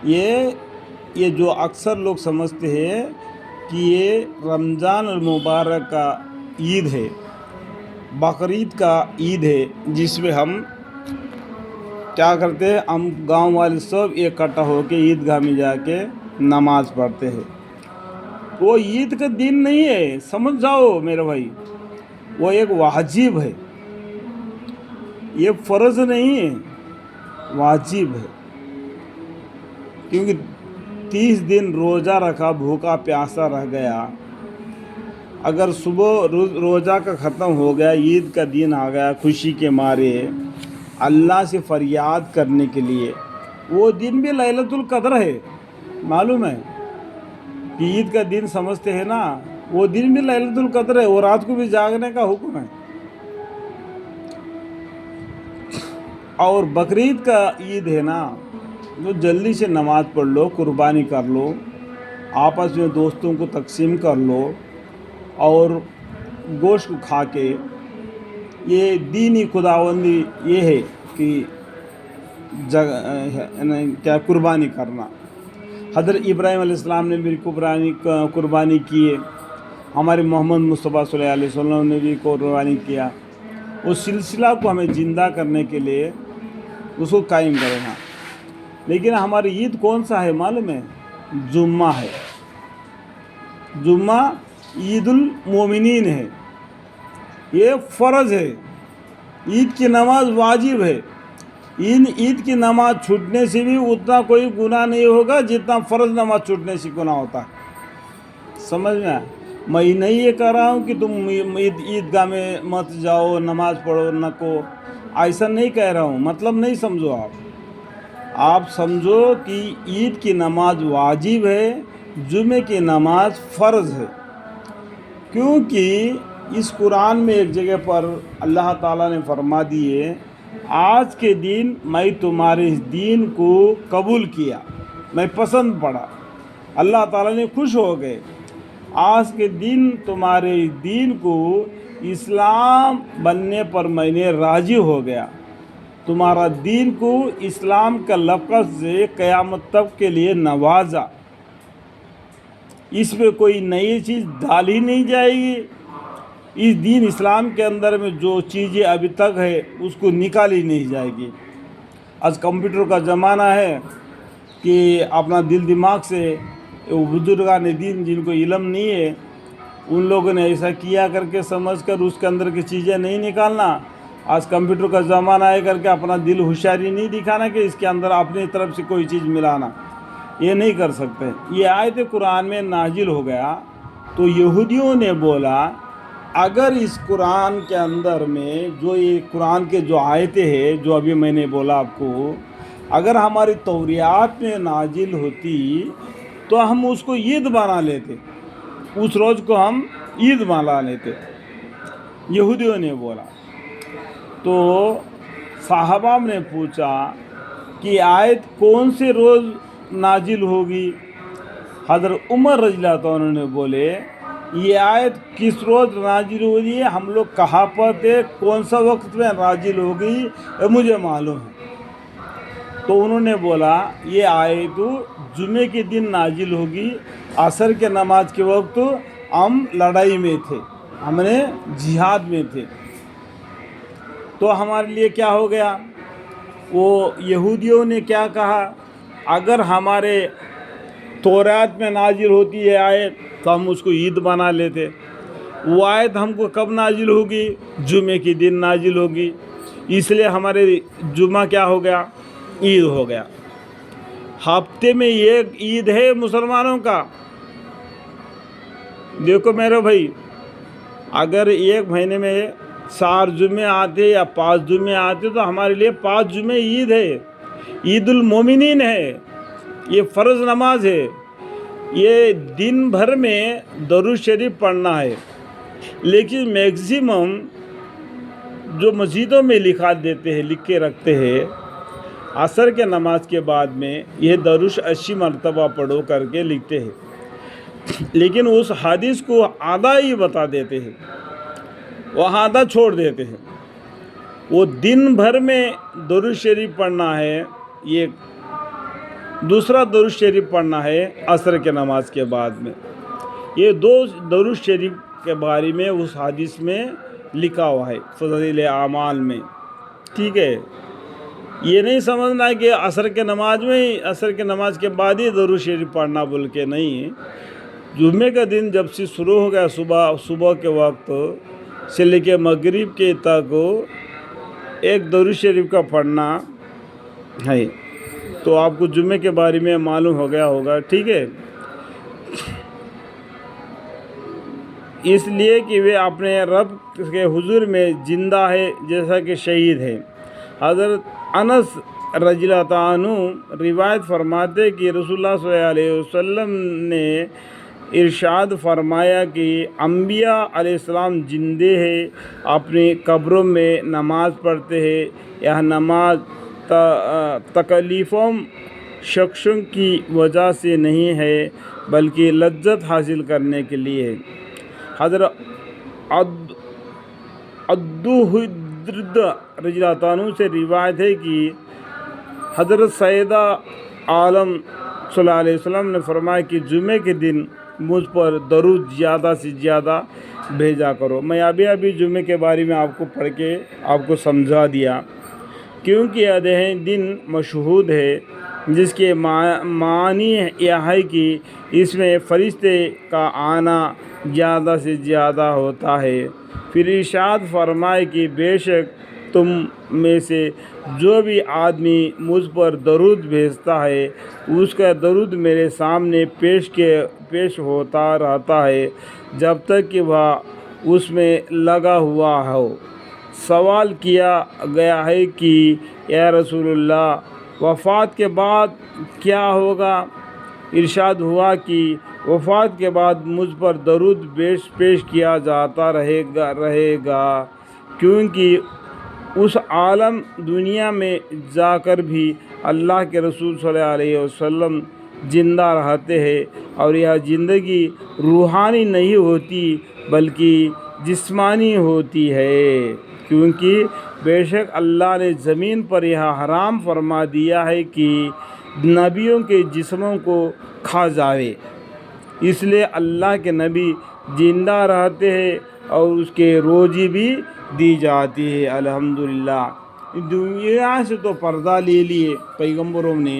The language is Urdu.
یہ جو اکثر لوگ سمجھتے ہیں کہ یہ رمضان المبارک کا عید ہے، بقرعید کا عید ہے، جس میں ہم کیا کرتے ہیں، ہم گاؤں والے سب اکٹھا ہو کے عیدگاہ میں جا کے نماز پڑھتے ہیں۔ وہ عید کا دن نہیں ہے، سمجھ جاؤ میرے بھائی، وہ ایک واجب ہے، یہ فرض نہیں ہے، واجب ہے۔ کیونکہ 30 دن روزہ رکھا، بھوکا پیاسا رہ گیا، اگر صبح روزہ کا ختم ہو گیا، عید کا دن آ گیا، خوشی کے مارے اللہ سے فریاد کرنے کے لیے، وہ دن بھی لیلۃ القدر ہے، معلوم ہے کہ عید کا دن سمجھتے ہیں نا، وہ دن بھی لیلۃ القدر ہے، وہ رات کو بھی جاگنے کا حکم ہے۔ اور بقرعید کا عید ہے نا، جو جلدی سے نماز پڑھ لو، قربانی کر لو، آپس میں دوستوں کو تقسیم کر لو اور گوشت کھا کے، یہ دینی خداوندی یہ ہے کہ کیا قربانی کرنا۔ حضرت ابراہیم علیہ السلام نے بھی قربانی کی ہے، ہمارے محمد مصطفیٰ صلی اللہ علیہ وسلم نے بھی قربانی کیا۔ اس سلسلہ کو ہمیں زندہ کرنے کے لیے اس کو قائم کرنا۔ لیکن ہماری عید کون سا ہے معلوم ہے؟ جمعہ ہے۔ جمعہ عید المومنین ہے، یہ فرض ہے، عید کی نماز واجب ہے۔ عید کی نماز چھوٹنے سے بھی اتنا کوئی گناہ نہیں ہوگا جتنا فرض نماز چھوٹنے سے گناہ ہوتا ہے۔ سمجھ میں؟ میں نہیں یہ کہہ رہا ہوں کہ تم عیدگاہ میں مت جاؤ، نماز پڑھو نہ کو، ایسا نہیں کہہ رہا ہوں، مطلب نہیں سمجھو آپ سمجھو کہ عید کی نماز واجب ہے، جمعے کی نماز فرض ہے۔ کیونکہ اس قرآن میں ایک جگہ پر اللہ تعالیٰ نے فرما دیے، آج کے دن میں تمہارے اس دین کو قبول کیا، میں پسند پڑا، اللہ تعالیٰ نے خوش ہو گئے، آج کے دن تمہارے اس دین کو اسلام بننے پر میں نے راضی ہو گیا، تمہارا دین کو اسلام کا لفظ سے قیامت تک کے لیے نوازا، اس میں کوئی نئی چیز ڈالی نہیں جائے گی، اس دین اسلام کے اندر میں جو چیزیں ابھی تک ہے اس کو نکالی نہیں جائے گی۔ آج کمپیوٹر کا زمانہ ہے کہ اپنا دل دماغ سے بزرگان دین جن کو علم نہیں ہے، ان لوگوں نے ایسا کیا کر کے سمجھ کر اس کے اندر کی چیزیں نہیں نکالنا۔ آج کمپیوٹر کا زمانہ ہے کر کے اپنا دل ہوشیاری نہیں دکھانا کہ اس کے اندر اپنی طرف سے کوئی چیز ملانا، یہ نہیں کر سکتے۔ یہ آیت قرآن میں نازل ہو گیا تو یہودیوں نے بولا، اگر اس قرآن کے اندر میں جو یہ قرآن کے جو آیتیں ہیں جو ابھی میں نے بولا آپ کو، اگر ہماری توریات میں نازل ہوتی تو ہم اس کو عید بنا لیتے، اس روز کو ہم عید بنا لیتے، یہودیوں نے بولا۔ تو صحابہ نے پوچھا کہ آیت کون سے روز نازل ہوگی؟ حضرت عمر رضی اللہ عنہ نے بولے، یہ آیت کس روز نازل ہوئی ہے، ہم لوگ کہاں پر تھے، کون سا وقت میں نازل ہوگی، یہ مجھے معلوم ہے۔ تو انہوں نے بولا یہ آیت جمعے کے دن نازل ہوگی، عصر کے نماز کے وقت ہم لڑائی میں تھے، ہم نے جہاد میں تھے، تو ہمارے لیے کیا ہو گیا، وہ یہودیوں نے کیا کہا، اگر ہمارے تورات میں نازل ہوتی ہے آیت تو ہم اس کو عید بنا لیتے، وہ آیت ہم کو کب نازل ہوگی، جمعے کے دن نازل ہوگی، اس لیے ہمارے جمعہ کیا ہو گیا، عید ہو گیا۔ ہفتے میں ایک عید ہے مسلمانوں کا۔ دیکھو میرے بھائی، اگر ایک مہینے میں 4 جمعے آتے یا 5 جمعے آتے تو ہمارے لیے 5 جمعے عید ہے، عید المومنین ہے، یہ فرض نماز ہے، یہ دن بھر میں درود شریف پڑھنا ہے۔ لیکن میکسیمم جو مسجدوں میں لکھا دیتے ہیں، لکھ کے رکھتے ہیں، عصر کے نماز کے بعد میں یہ درود 80 مرتبہ پڑھو کر کے لکھتے ہیں، لیکن اس حدیث کو آدھا ہی بتا دیتے ہیں، وہ آدھا چھوڑ دیتے ہیں۔ وہ دن بھر میں درود شریف پڑھنا ہے، یہ دوسرا درود شریف پڑھنا ہے عصر کے نماز کے بعد میں. یہ دو درود شریف کے بارے میں اس حدیث میں لکھا ہوا ہے فضائل اعمال میں. ٹھیک ہے، یہ نہیں سمجھنا کہ عصر کے نماز کے بعد ہی درود شریف پڑھنا بول کے نہیں. جمعے کا دن جب سے شروع ہو گیا صبح کے وقت سے لے کے مغرب کے تک ایک درود شریف کا پڑھنا ہے. تو آپ کو جمعے کے بارے میں معلوم ہو گیا ہوگا. ٹھیک ہے، اس لیے کہ وہ اپنے رب کے حضور میں زندہ ہے جیسا کہ شہید ہے. حضرت انس رضی اللہ تعالیٰ عنہ روایت فرماتے کہ رسول اللہ صلی اللہ علیہ وسلم نے ارشاد فرمایا کہ انبیاء علیہ السلام زندے ہیں، اپنی قبروں میں نماز پڑھتے ہیں. یہ نماز تکلیفوں شخصوں کی وجہ سے نہیں ہے بلکہ لذت حاصل کرنے کے لیے ہے. حضرت ابو ہریرہ رضی اللہ عنہ سے روایت ہے کہ حضرت سیدہ عالم صلی اللہ علیہ وسلم نے فرمایا کہ جمعے کے دن مجھ پر درود زیادہ سے زیادہ بھیجا کرو. میں ابھی جمعے کے بارے میں آپ کو پڑھ کے آپ کو سمجھا دیا، کیونکہ یہ دن مشہود ہے جس کے معنی یہ ہے کہ اس میں فرشتے کا آنا زیادہ سے زیادہ ہوتا ہے. پھر ارشاد فرمائے کہ بے شک تم میں سے جو بھی آدمی مجھ پر درود بھیجتا ہے اس کا درود میرے سامنے پیش ہوتا رہتا ہے جب تک کہ وہ اس میں لگا ہوا ہو. سوال کیا گیا ہے کہ یا رسول اللہ وفات کے بعد کیا ہوگا؟ ارشاد ہوا کہ وفات کے بعد مجھ پر درود پیش کیا جاتا رہے گا کیونکہ اس عالم دنیا میں جا کر بھی اللہ کے رسول صلی اللہ علیہ وسلم زندہ رہتے ہیں، اور یہ زندگی روحانی نہیں ہوتی بلکہ جسمانی ہوتی ہے. کیونکہ بے شک اللہ نے زمین پر یہ حرام فرما دیا ہے کہ نبیوں کے جسموں کو کھا جاوے، اس لیے اللہ کے نبی زندہ رہتے ہیں اور اس کے روزی بھی دی جاتی ہے. الحمدللہ دنیا سے تو پردہ لے لیے پیغمبروں نے.